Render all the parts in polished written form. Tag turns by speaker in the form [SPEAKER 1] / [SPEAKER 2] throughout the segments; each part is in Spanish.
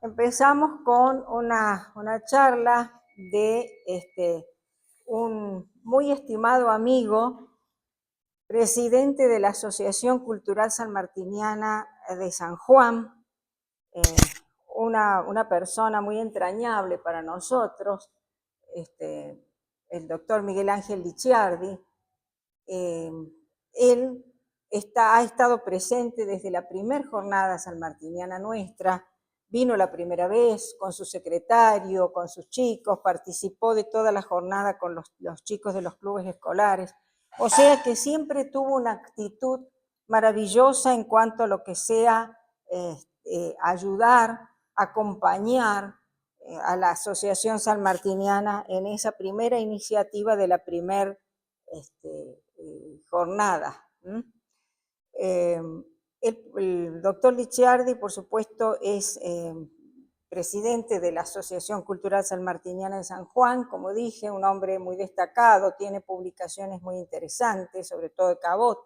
[SPEAKER 1] Empezamos con una charla de un muy estimado amigo, presidente de la Asociación Cultural Sanmartiniana de San Juan, una persona muy entrañable para nosotros, el doctor Miguel Ángel Licciardi. Él ha estado presente desde la primera jornada sanmartiniana nuestra. Vino la primera vez con su secretario, con sus chicos, participó de toda la jornada con los chicos de los clubes escolares. O sea que siempre tuvo una actitud maravillosa en cuanto a lo que sea ayudar, acompañar a la Asociación Sanmartiniana en esa primera iniciativa de la primera jornada. El doctor Licciardi, por supuesto, es presidente de la Asociación Cultural Sanmartiniana de San Juan, como dije, un hombre muy destacado, tiene publicaciones muy interesantes, sobre todo de Cabot,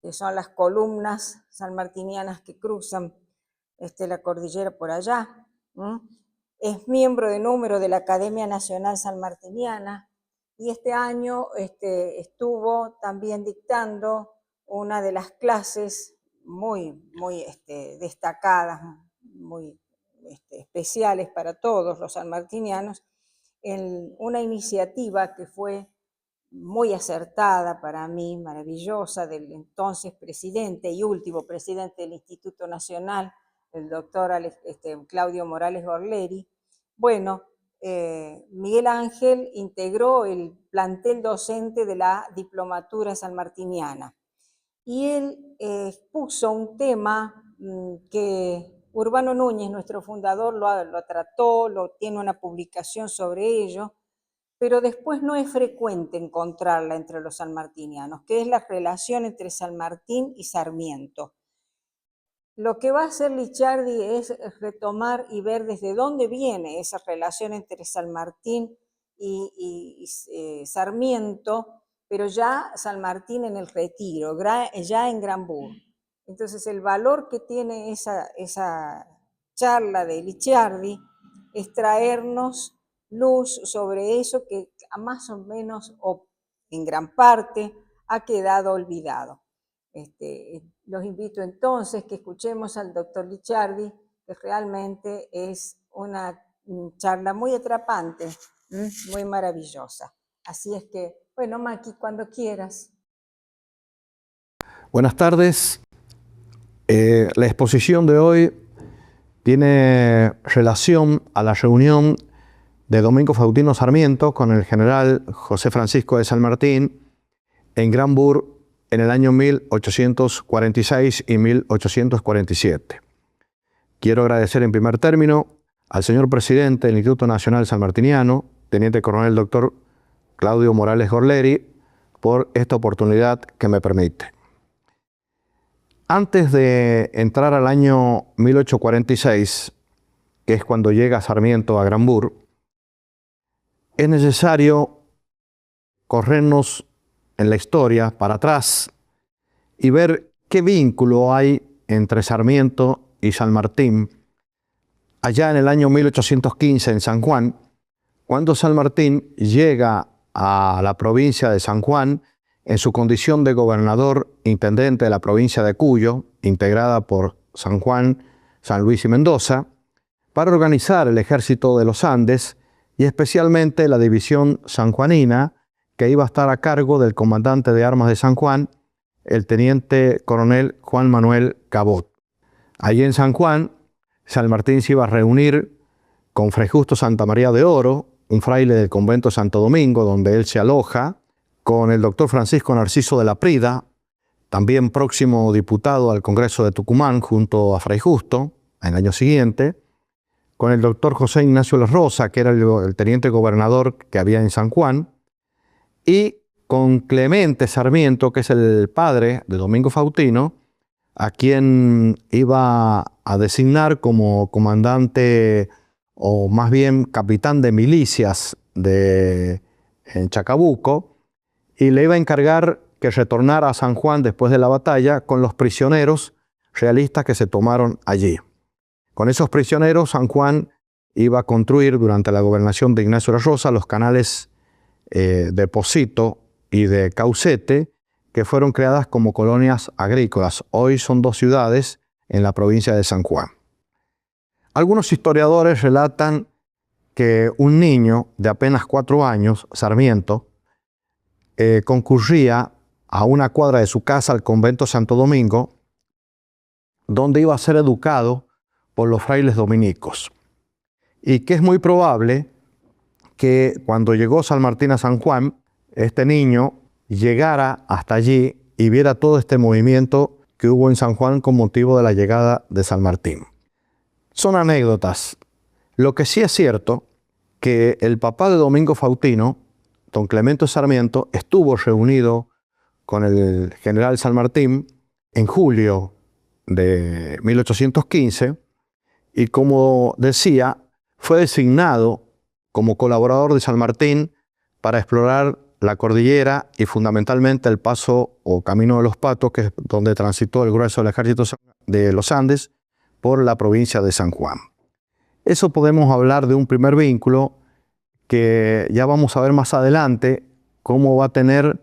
[SPEAKER 1] que son las columnas sanmartinianas que cruzan la cordillera por allá. Es miembro de número de la Academia Nacional Sanmartiniana y este año estuvo también dictando una de las clases muy destacadas, muy especiales para todos los sanmartinianos, en una iniciativa que fue muy acertada para mí, maravillosa, del entonces presidente y último presidente del Instituto Nacional, el doctor Claudio Morales Gorleri. Bueno, Miguel Ángel integró el plantel docente de la diplomatura sanmartiniana y él puso un tema que Urbano Núñez, nuestro fundador, lo trató, tiene una publicación sobre ello, pero después no es frecuente encontrarla entre los sanmartinianos, que es la relación entre San Martín y Sarmiento. Lo que va a hacer Licciardi es retomar y ver desde dónde viene esa relación entre San Martín y Sarmiento, pero ya San Martín en el retiro, ya en Granburg. Entonces el valor que tiene esa charla de Licciardi es traernos luz sobre eso que más o menos, o en gran parte, ha quedado olvidado. Los invito entonces que escuchemos al doctor Licciardi, que realmente es una charla muy atrapante, muy maravillosa. Así es que, bueno, Maki, cuando quieras.
[SPEAKER 2] Buenas tardes. La exposición de hoy tiene relación a la reunión de Domingo Faustino Sarmiento con el general José Francisco de San Martín en Granburg en el año 1846 y 1847. Quiero agradecer en primer término al señor presidente del Instituto Nacional Sanmartiniano, teniente coronel doctor Claudio Morales Gorleri, por esta oportunidad que me permite. Antes de entrar al año 1846, que es cuando llega Sarmiento a Granburg, es necesario corrernos en la historia para atrás y ver qué vínculo hay entre Sarmiento y San Martín allá en el año 1815 en San Juan, cuando San Martín llega a la provincia de San Juan en su condición de gobernador intendente de la provincia de Cuyo, integrada por San Juan, San Luis y Mendoza, para organizar el ejército de los Andes y especialmente la división sanjuanina, que iba a estar a cargo del comandante de armas de San Juan, el teniente coronel Juan Manuel Cabot. Allí en San Juan, San Martín se iba a reunir con Fray Justo Santa María de Oro, un fraile del convento Santo Domingo, donde él se aloja, con el doctor Francisco Narciso de la Prida, también próximo diputado al Congreso de Tucumán junto a Fray Justo, en el año siguiente, con el doctor José Ignacio La Rosa, que era el teniente gobernador que había en San Juan, y con Clemente Sarmiento, que es el padre de Domingo Faustino, a quien iba a designar como comandante, o más bien capitán de milicias en Chacabuco, y le iba a encargar que retornara a San Juan después de la batalla con los prisioneros realistas que se tomaron allí. Con esos prisioneros, San Juan iba a construir durante la gobernación de Ignacio de Rosa los canales de Pocito y de Caucete, que fueron creadas como colonias agrícolas. Hoy son dos ciudades en la provincia de San Juan. Algunos historiadores relatan que un niño de apenas 4 años, Sarmiento, concurría a una cuadra de su casa al convento Santo Domingo, donde iba a ser educado por los frailes dominicos. Y que es muy probable que cuando llegó San Martín a San Juan, este niño llegara hasta allí y viera todo este movimiento que hubo en San Juan con motivo de la llegada de San Martín. Son anécdotas. Lo que sí es cierto, que el papá de Domingo Faustino, don Clemente Sarmiento, estuvo reunido con el general San Martín en julio de 1815 y, como decía, fue designado como colaborador de San Martín para explorar la cordillera y fundamentalmente el paso o Camino de los Patos, que es donde transitó el grueso del ejército de los Andes por la provincia de San Juan. Eso podemos hablar de un primer vínculo que ya vamos a ver más adelante cómo va a tener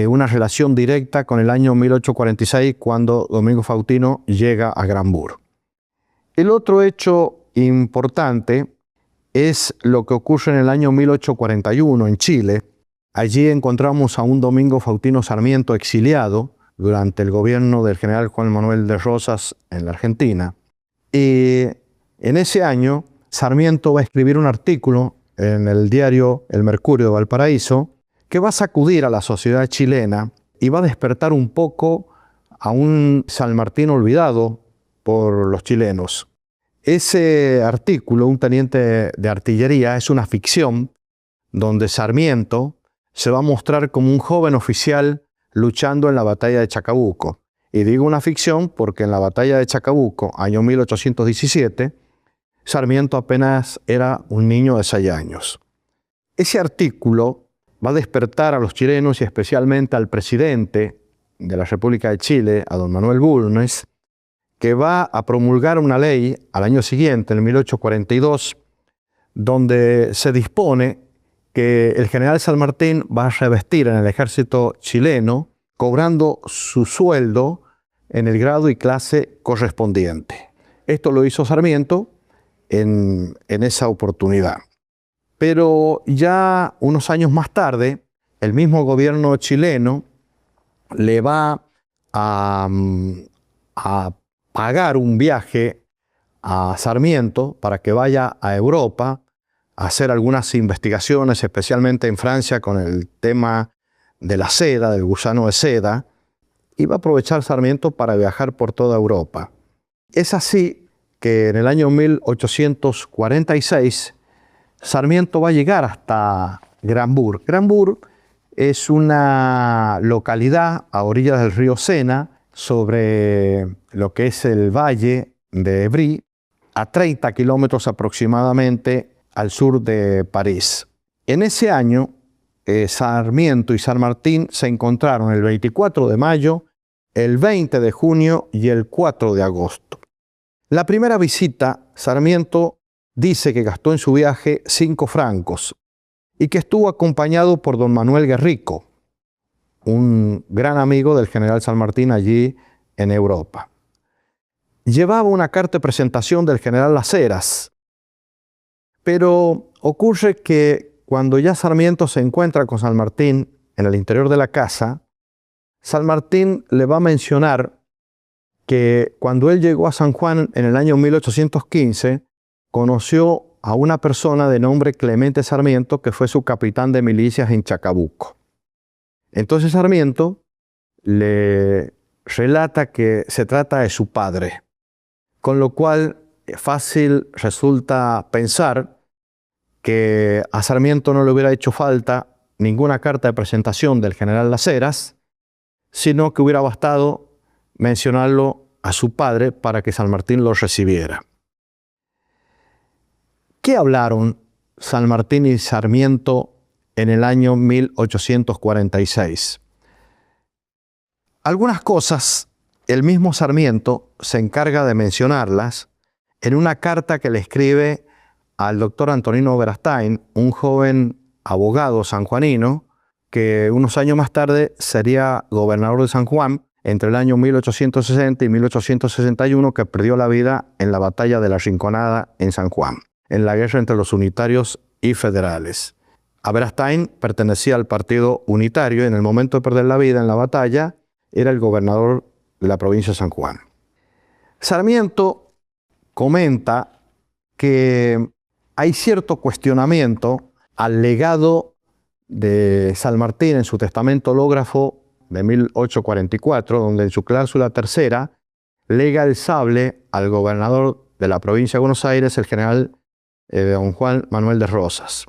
[SPEAKER 2] una relación directa con el año 1846 cuando Domingo Faustino llega a Granbur. El otro hecho importante es lo que ocurre en el año 1841 en Chile. Allí encontramos a un Domingo Faustino Sarmiento exiliado durante el gobierno del general Juan Manuel de Rosas en la Argentina. Y en ese año Sarmiento va a escribir un artículo en el diario El Mercurio de Valparaíso que va a sacudir a la sociedad chilena y va a despertar un poco a un San Martín olvidado por los chilenos. Ese artículo, Un teniente de artillería, es una ficción donde Sarmiento se va a mostrar como un joven oficial luchando en la batalla de Chacabuco. Y digo una ficción porque en la batalla de Chacabuco, año 1817, Sarmiento apenas era un niño de 6 años. Ese artículo va a despertar a los chilenos y especialmente al presidente de la República de Chile, a don Manuel Bulnes, que va a promulgar una ley al año siguiente, en 1842, donde se dispone que el general San Martín va a revestir en el ejército chileno, cobrando su sueldo en el grado y clase correspondiente. Esto lo hizo Sarmiento en esa oportunidad. Pero ya unos años más tarde, el mismo gobierno chileno le va a pagar un viaje a Sarmiento para que vaya a Europa a hacer algunas investigaciones, especialmente en Francia, con el tema de la seda, del gusano de seda, y va a aprovechar Sarmiento para viajar por toda Europa. Es así que en el año 1846 Sarmiento va a llegar hasta Granbur. Granbur es una localidad a orillas del río Sena, sobre lo que es el valle de Évry, a 30 kilómetros aproximadamente al sur de París. En ese año, Sarmiento y San Martín se encontraron el 24 de mayo, el 20 de junio y el 4 de agosto. La primera visita, Sarmiento dice que gastó en su viaje 5 francos y que estuvo acompañado por don Manuel Guerrico, un gran amigo del general San Martín allí en Europa. Llevaba una carta de presentación del general Las Heras, pero ocurre que cuando ya Sarmiento se encuentra con San Martín en el interior de la casa, San Martín le va a mencionar que cuando él llegó a San Juan en el año 1815, conoció a una persona de nombre Clemente Sarmiento, que fue su capitán de milicias en Chacabuco. Entonces Sarmiento le relata que se trata de su padre, con lo cual fácil resulta pensar que a Sarmiento no le hubiera hecho falta ninguna carta de presentación del general Las Heras, sino que hubiera bastado mencionarlo a su padre para que San Martín lo recibiera. ¿Qué hablaron San Martín y Sarmiento en el año 1846? Algunas cosas el mismo Sarmiento se encarga de mencionarlas en una carta que le escribe al doctor Antonino Berastain, un joven abogado sanjuanino, que unos años más tarde sería gobernador de San Juan entre el año 1860 y 1861, que perdió la vida en la batalla de la Rinconada en San Juan, en la guerra entre los unitarios y federales. Berastain pertenecía al partido unitario y en el momento de perder la vida en la batalla era el gobernador de la provincia de San Juan. Sarmiento comenta que hay cierto cuestionamiento al legado de San Martín en su testamento hológrafo de 1844, donde en su cláusula tercera lega el sable al gobernador de la provincia de Buenos Aires, el general don Juan Manuel de Rosas.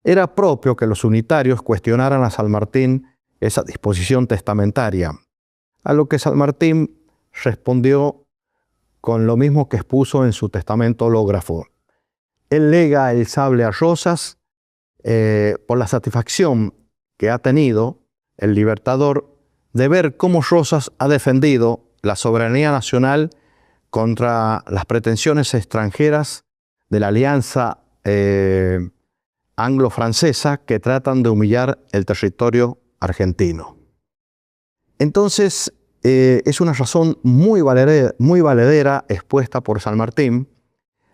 [SPEAKER 2] Era propio que los unitarios cuestionaran a San Martín esa disposición testamentaria, a lo que San Martín respondió con lo mismo que expuso en su testamento hológrafo. Él lega el sable a Rosas por la satisfacción que ha tenido el libertador de ver cómo Rosas ha defendido la soberanía nacional contra las pretensiones extranjeras de la alianza anglo-francesa que tratan de humillar el territorio argentino. Entonces, es una razón muy valedera expuesta por San Martín,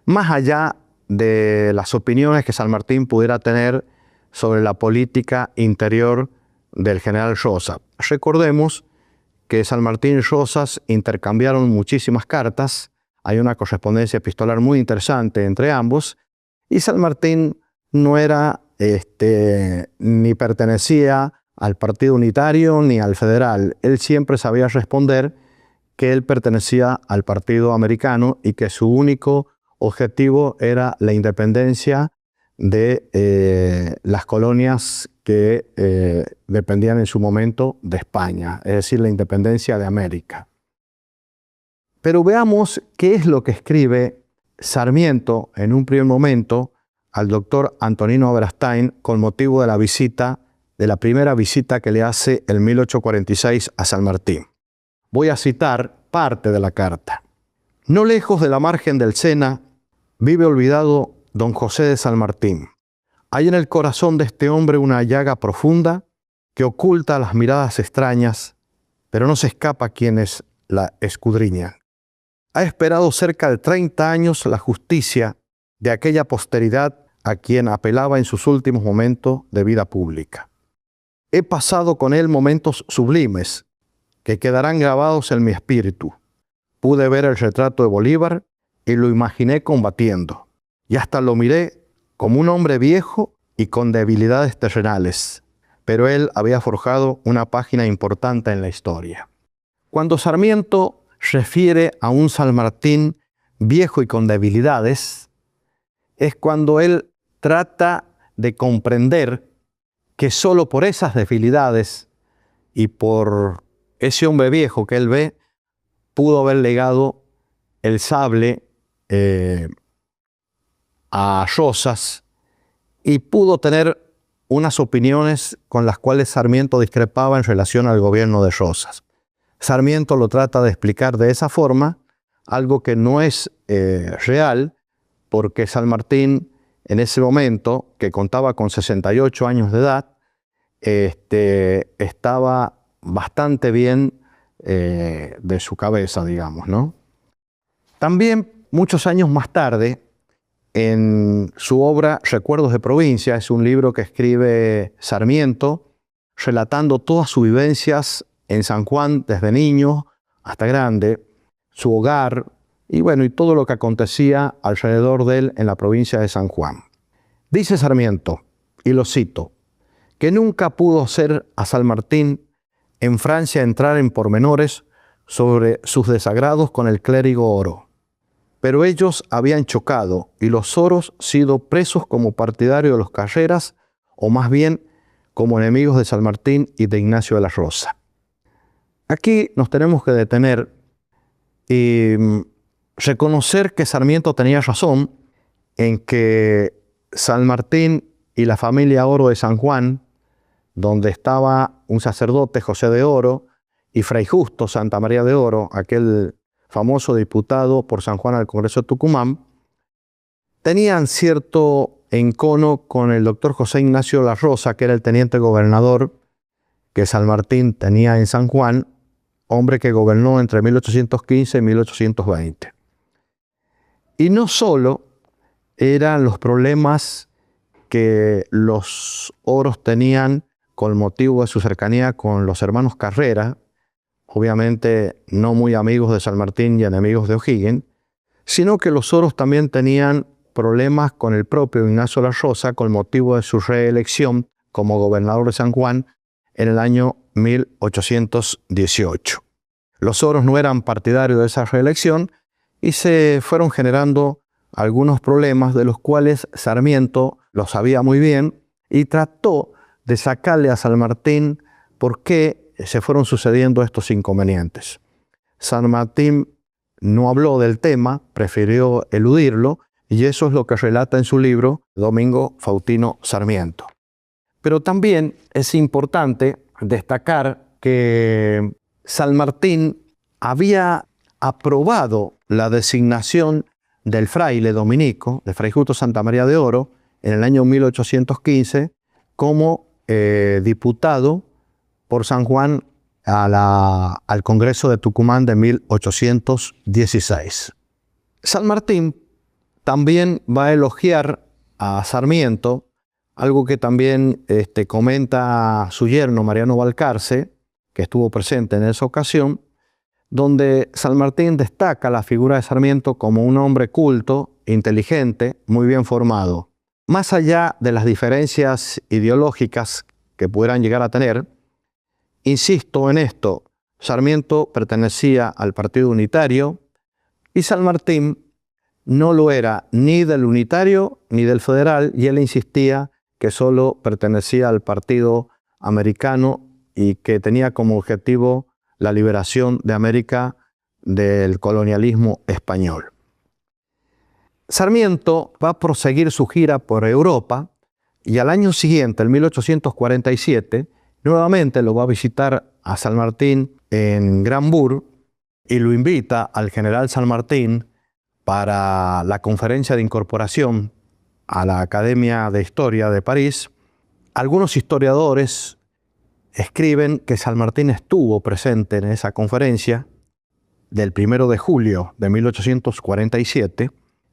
[SPEAKER 2] más allá de las opiniones que San Martín pudiera tener sobre la política interior del general Rosas. Recordemos que San Martín y Rosas intercambiaron muchísimas cartas, hay una correspondencia epistolar muy interesante entre ambos, y San Martín no era ni pertenecía al partido unitario ni al federal. Él siempre sabía responder que él pertenecía al partido americano y que su único objetivo era la independencia de las colonias que dependían en su momento de España, es decir, la independencia de América. Pero veamos qué es lo que escribe Sarmiento en un primer momento al doctor Antonino Berastain con motivo de la primera visita que le hace en 1846 a San Martín. Voy a citar parte de la carta. No lejos de la margen del Sena vive olvidado don José de San Martín. Hay en el corazón de este hombre una llaga profunda que oculta las miradas extrañas, pero no se escapa a quienes la escudriñan. Ha esperado cerca de 30 años la justicia de aquella posteridad a quien apelaba en sus últimos momentos de vida pública. He pasado con él momentos sublimes que quedarán grabados en mi espíritu. Pude ver el retrato de Bolívar y lo imaginé combatiendo, y hasta lo miré como un hombre viejo y con debilidades terrenales, pero él había forjado una página importante en la historia. Cuando Sarmiento refiere a un San Martín viejo y con debilidades, es cuando él trata de comprender que solo por esas debilidades y por ese hombre viejo que él ve, pudo haber legado el sable a Rosas y pudo tener unas opiniones con las cuales Sarmiento discrepaba en relación al gobierno de Rosas. Sarmiento lo trata de explicar de esa forma, algo que no es real, porque San Martín en ese momento, que contaba con 68 años de edad, estaba bastante bien de su cabeza, digamos, ¿no? También, muchos años más tarde, en su obra Recuerdos de Provincia, es un libro que escribe Sarmiento, relatando todas sus vivencias en San Juan, desde niño hasta grande, su hogar, y bueno, y todo lo que acontecía alrededor de él en la provincia de San Juan. Dice Sarmiento, y lo cito, que nunca pudo hacer a San Martín en Francia entrar en pormenores sobre sus desagrados con el clérigo Oro. Pero ellos habían chocado y los Oros sido presos como partidarios de los Carreras o más bien como enemigos de San Martín y de Ignacio de la Rosa. Aquí nos tenemos que detener y reconocer que Sarmiento tenía razón en que San Martín y la familia Oro de San Juan, donde estaba un sacerdote, José de Oro, y Fray Justo, Santa María de Oro, aquel famoso diputado por San Juan al Congreso de Tucumán, tenían cierto encono con el doctor José Ignacio La Rosa, que era el teniente gobernador que San Martín tenía en San Juan, hombre que gobernó entre 1815 y 1820. Y no solo eran los problemas que los oros tenían con motivo de su cercanía con los hermanos Carrera, obviamente no muy amigos de San Martín y enemigos de O'Higgins, sino que los oros también tenían problemas con el propio Ignacio La Rosa con motivo de su reelección como gobernador de San Juan en el año 1818. Los oros no eran partidarios de esa reelección y se fueron generando algunos problemas de los cuales Sarmiento lo sabía muy bien y trató de sacarle a San Martín por qué se fueron sucediendo estos inconvenientes. San Martín no habló del tema, prefirió eludirlo, y eso es lo que relata en su libro Domingo Faustino Sarmiento. Pero también es importante destacar que San Martín había aprobado la designación del fraile dominico, de Fray Justo Santa María de Oro, en el año 1815, como diputado por San Juan al Congreso de Tucumán de 1816. San Martín también va a elogiar a Sarmiento, algo que también comenta su yerno Mariano Balcarce, que estuvo presente en esa ocasión, donde San Martín destaca la figura de Sarmiento como un hombre culto, inteligente, muy bien formado. Más allá de las diferencias ideológicas que pudieran llegar a tener, insisto en esto, Sarmiento pertenecía al Partido Unitario y San Martín no lo era ni del Unitario ni del Federal, y él insistía que solo pertenecía al Partido Americano y que tenía como objetivo la liberación de América del colonialismo español. Sarmiento va a proseguir su gira por Europa y al año siguiente, en 1847, nuevamente lo va a visitar a San Martín en Granbourg y lo invita al general San Martín para la conferencia de incorporación a la Academia de Historia de París. Algunos historiadores escriben que San Martín estuvo presente en esa conferencia del 1 de julio de 1847,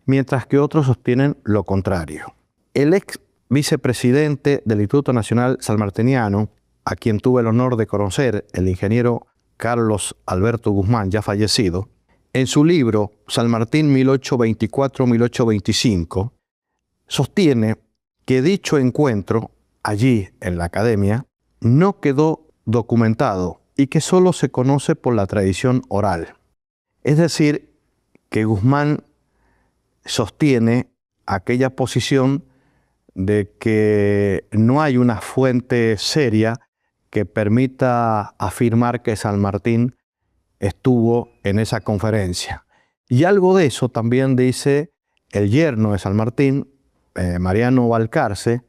[SPEAKER 2] mientras que otros sostienen lo contrario. El ex vicepresidente del Instituto Nacional Sanmartiniano, a quien tuve el honor de conocer, el ingeniero Carlos Alberto Guzmán, ya fallecido, en su libro San Martín 1824-1825, sostiene que dicho encuentro, allí en la academia, no quedó documentado y que solo se conoce por la tradición oral. Es decir, que Guzmán sostiene aquella posición de que no hay una fuente seria que permita afirmar que San Martín estuvo en esa conferencia. Y algo de eso también dice el yerno de San Martín, Mariano Balcarce,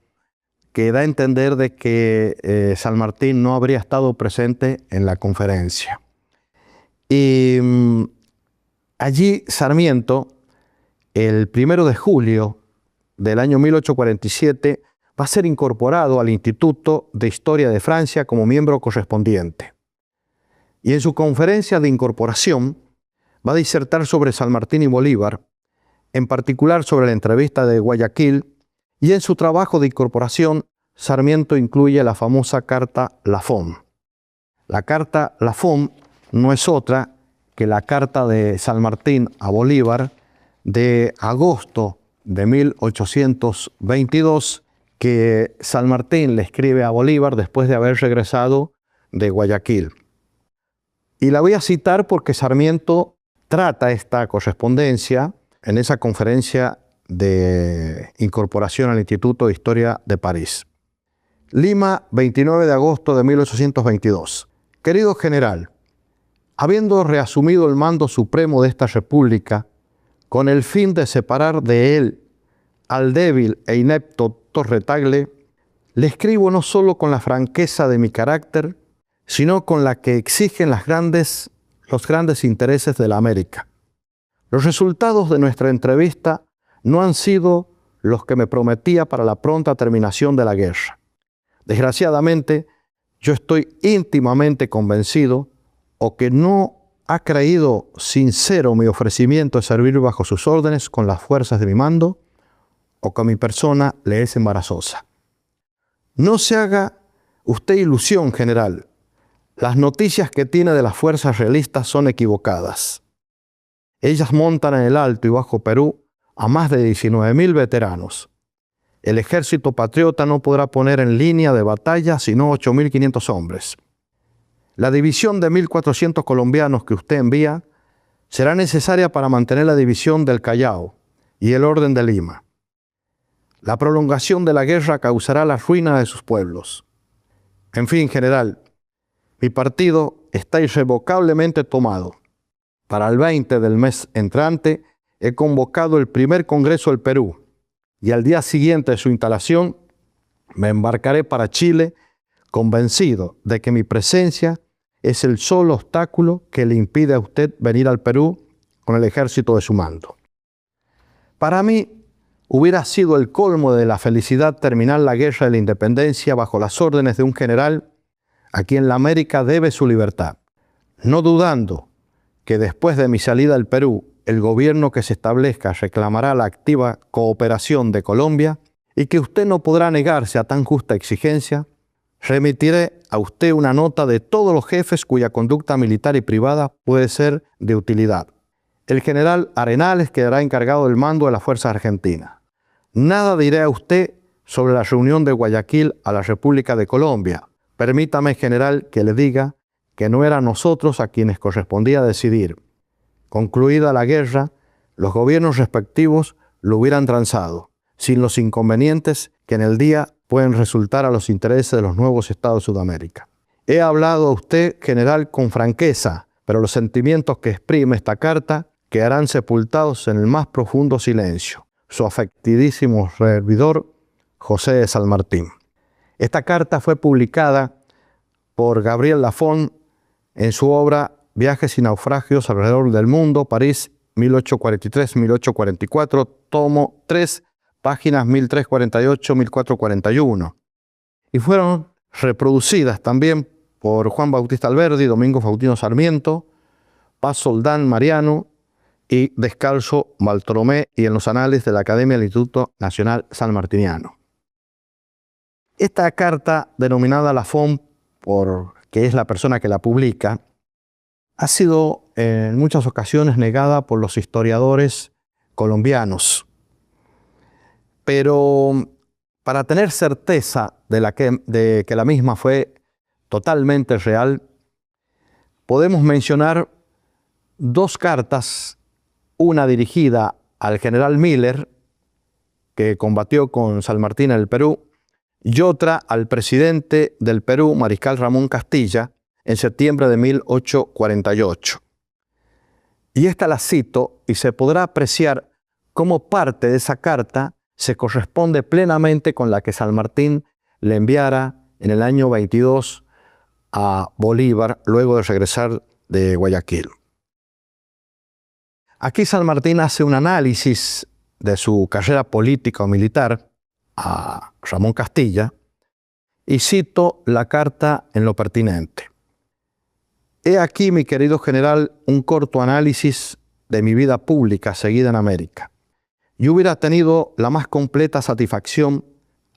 [SPEAKER 2] que da a entender de que San Martín no habría estado presente en la conferencia. Y allí Sarmiento, el 1 de julio del año 1847, va a ser incorporado al Instituto de Historia de Francia como miembro correspondiente. Y en su conferencia de incorporación va a disertar sobre San Martín y Bolívar, en particular sobre la entrevista de Guayaquil, y en su trabajo de incorporación Sarmiento incluye la famosa Carta Lafon. La Carta Lafon no es otra que la carta de San Martín a Bolívar de agosto de 1822, que San Martín le escribe a Bolívar después de haber regresado de Guayaquil. Y la voy a citar porque Sarmiento trata esta correspondencia en esa conferencia de incorporación al Instituto de Historia de París. Lima, 29 de agosto de 1822. Querido general, habiendo reasumido el mando supremo de esta república, con el fin de separar de él al débil e inepto Torre-Tagle, le escribo no solo con la franqueza de mi carácter, sino con la que exigen las grandes los grandes intereses de la América. Los resultados de nuestra entrevista no han sido los que me prometía para la pronta terminación de la guerra. Desgraciadamente, yo estoy íntimamente convencido o que no ha creído sincero mi ofrecimiento de servir bajo sus órdenes con las fuerzas de mi mando, o que mi persona le es embarazosa. No se haga usted ilusión, general. Las noticias que tiene de las fuerzas realistas son equivocadas. Ellas montan en el Alto y Bajo Perú a más de 19.000 veteranos. El ejército patriota no podrá poner en línea de batalla sino 8.500 hombres. La división de 1.400 colombianos que usted envía será necesaria para mantener la división del Callao y el orden de Lima. La prolongación de la guerra causará la ruina de sus pueblos. En fin, general, mi partido está irrevocablemente tomado. Para el 20 del mes entrante he convocado el primer Congreso del Perú y al día siguiente de su instalación me embarcaré para Chile convencido de que mi presencia es el solo obstáculo que le impide a usted venir al Perú con el ejército de su mando. Para mí hubiera sido el colmo de la felicidad terminar la guerra de la independencia bajo las órdenes de un general a quien la América debe su libertad, no dudando que después de mi salida al Perú, el gobierno que se establezca reclamará la activa cooperación de Colombia y que usted no podrá negarse a tan justa exigencia. Remitiré a usted una nota de todos los jefes cuya conducta militar y privada puede ser de utilidad. El general Arenales quedará encargado del mando de las fuerzas argentinas. Nada diré a usted sobre la reunión de Guayaquil a la República de Colombia. Permítame, general, que le diga que no era a nosotros a quienes correspondía decidir. Concluida la guerra, los gobiernos respectivos lo hubieran transado, sin los inconvenientes que en el día pueden resultar a los intereses de los nuevos estados de Sudamérica. He hablado a usted, general, con franqueza, pero los sentimientos que exprime esta carta quedarán sepultados en el más profundo silencio. Su afectidísimo servidor, José de San Martín. Esta carta fue publicada por Gabriel Lafon en su obra Viajes y naufragios alrededor del mundo, París, 1843-1844, tomo 3, páginas 1348-1441. Y fueron reproducidas también por Juan Bautista Alberdi, Domingo Faustino Sarmiento, Paz Soldán Mariano y Descalzo Bartolomé, y en los anales de la Academia del Instituto Nacional Sanmartiniano. Esta carta, denominada Lafon, que es la persona que la publica, ha sido en muchas ocasiones negada por los historiadores colombianos. Pero para tener certeza de que la misma fue totalmente real, podemos mencionar dos cartas, una dirigida al general Miller, que combatió con San Martín en el Perú, y otra al presidente del Perú, Mariscal Ramón Castilla, en septiembre de 1848. Y esta la cito y se podrá apreciar cómo parte de esa carta se corresponde plenamente con la que San Martín le enviara en el año 22 a Bolívar luego de regresar de Guayaquil. Aquí San Martín hace un análisis de su carrera política o militar a Ramón Castilla y cito la carta en lo pertinente. He aquí, mi querido general, un corto análisis de mi vida pública seguida en América. Yo hubiera tenido la más completa satisfacción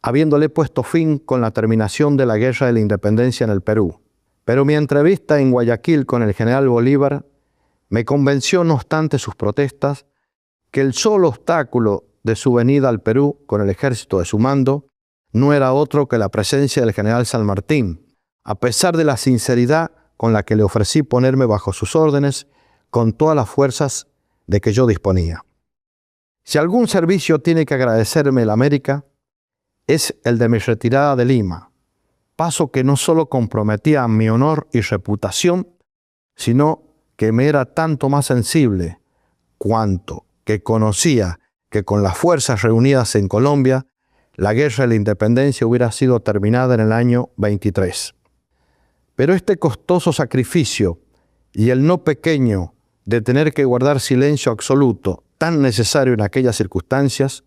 [SPEAKER 2] habiéndole puesto fin con la terminación de la guerra de la independencia en el Perú. Pero mi entrevista en Guayaquil con el general Bolívar me convenció, no obstante sus protestas, que el solo obstáculo de su venida al Perú con el ejército de su mando no era otro que la presencia del general San Martín, a pesar de la sinceridad con la que le ofrecí ponerme bajo sus órdenes con todas las fuerzas de que yo disponía. Si algún servicio tiene que agradecerme la América, es el de mi retirada de Lima, paso que no solo comprometía mi honor y reputación, sino que me era tanto más sensible cuanto que conocía que con las fuerzas reunidas en Colombia, la guerra de la independencia hubiera sido terminada en el año 23. Pero este costoso sacrificio y el no pequeño de tener que guardar silencio absoluto, tan necesario en aquellas circunstancias,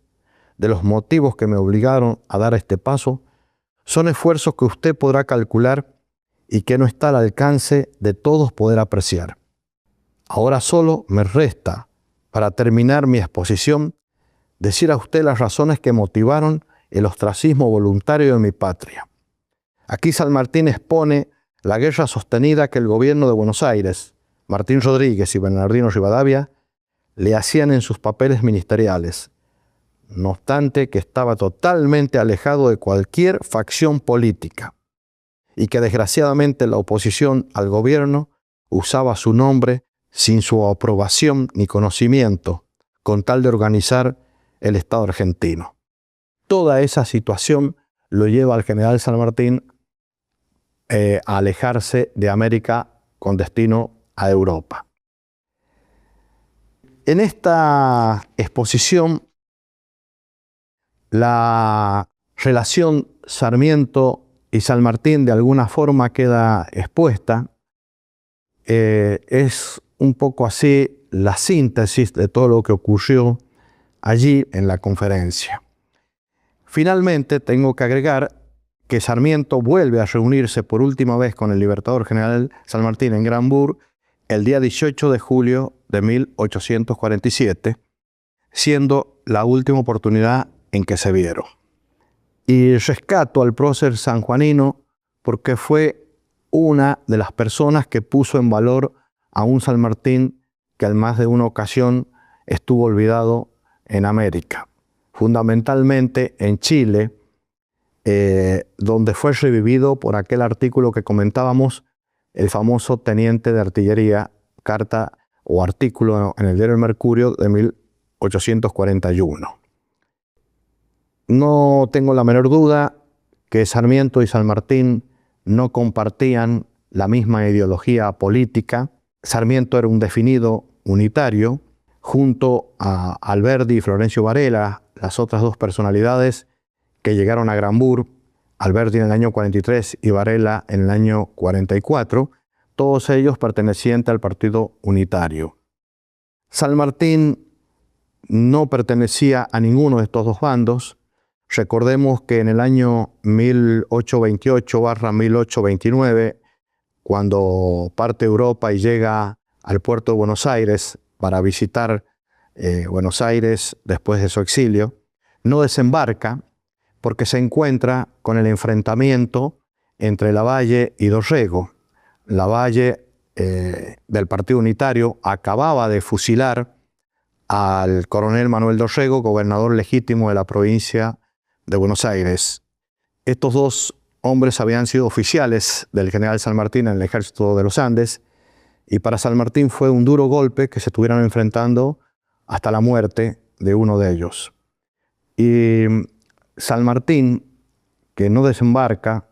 [SPEAKER 2] de los motivos que me obligaron a dar este paso, son esfuerzos que usted podrá calcular y que no está al alcance de todos poder apreciar. Ahora solo me resta, para terminar mi exposición, decir a usted las razones que motivaron el ostracismo voluntario de mi patria. Aquí San Martín expone la guerra sostenida que el gobierno de Buenos Aires, Martín Rodríguez y Bernardino Rivadavia, le hacían en sus papeles ministeriales, no obstante que estaba totalmente alejado de cualquier facción política y que desgraciadamente la oposición al gobierno usaba su nombre sin su aprobación ni conocimiento, con tal de organizar el Estado argentino. Toda esa situación lo lleva al general San Martín a alejarse de América con destino a Europa. En esta exposición, la relación Sarmiento y San Martín de alguna forma queda expuesta. Es un poco así la síntesis de todo lo que ocurrió allí en la conferencia. Finalmente, tengo que agregar que Sarmiento vuelve a reunirse por última vez con el libertador general San Martín en Granburg el día 18 de julio de 1847, siendo la última oportunidad en que se vieron. Y rescato al prócer sanjuanino porque fue una de las personas que puso en valor a un San Martín que en más de una ocasión estuvo olvidado en América, fundamentalmente en Chile, donde fue revivido por aquel artículo que comentábamos, el famoso teniente de artillería, carta o artículo en el diario El Mercurio de 1841. No tengo la menor duda que Sarmiento y San Martín no compartían la misma ideología política. Sarmiento era un definido unitario, junto a Alberdi y Florencio Varela, las otras dos personalidades que llegaron a Granburg, Alberdi en el año 43 y Varela en el año 44, todos ellos pertenecientes al Partido Unitario. San Martín no pertenecía a ninguno de estos dos bandos. Recordemos que en el año 1828/1829, cuando parte Europa y llega al puerto de Buenos Aires para visitar Buenos Aires después de su exilio, no desembarca porque se encuentra con el enfrentamiento entre Lavalle y Dorrego. Lavalle, del Partido Unitario, acababa de fusilar al coronel Manuel Dorrego, gobernador legítimo de la provincia de Buenos Aires. Estos dos hombres habían sido oficiales del general San Martín en el ejército de los Andes, y para San Martín fue un duro golpe que se estuvieran enfrentando hasta la muerte de uno de ellos. Y San Martín, que no desembarca,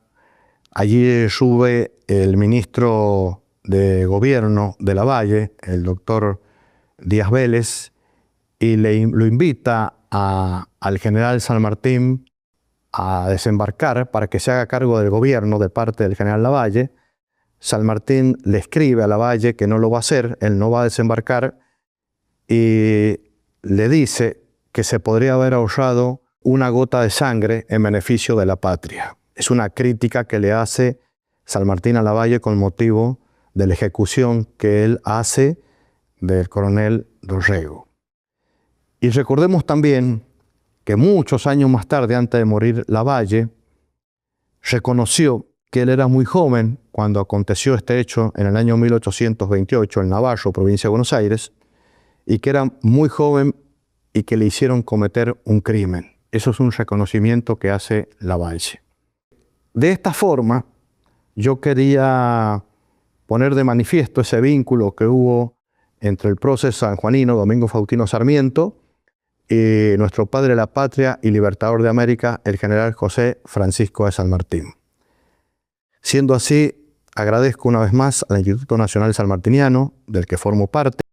[SPEAKER 2] allí sube el ministro de gobierno de Lavalle, el doctor Díaz Vélez, y lo invita al general San Martín a desembarcar para que se haga cargo del gobierno de parte del general Lavalle. San Martín le escribe a Lavalle que no lo va a hacer, él no va a desembarcar, y le dice que se podría haber ahorrado una gota de sangre en beneficio de la patria. Es una crítica que le hace San Martín a Lavalle con motivo de la ejecución que él hace del coronel Dorrego. Y recordemos también que muchos años más tarde, antes de morir Lavalle, reconoció que él era muy joven cuando aconteció este hecho en el año 1828 en Navarro, provincia de Buenos Aires, y que era muy joven y que le hicieron cometer un crimen. Eso es un reconocimiento que hace Lavalle. De esta forma, yo quería poner de manifiesto ese vínculo que hubo entre el prócer sanjuanino Domingo Faustino Sarmiento y nuestro padre de la patria y libertador de América, el general José Francisco de San Martín. Siendo así, agradezco una vez más al Instituto Nacional Sanmartiniano, del que formo parte,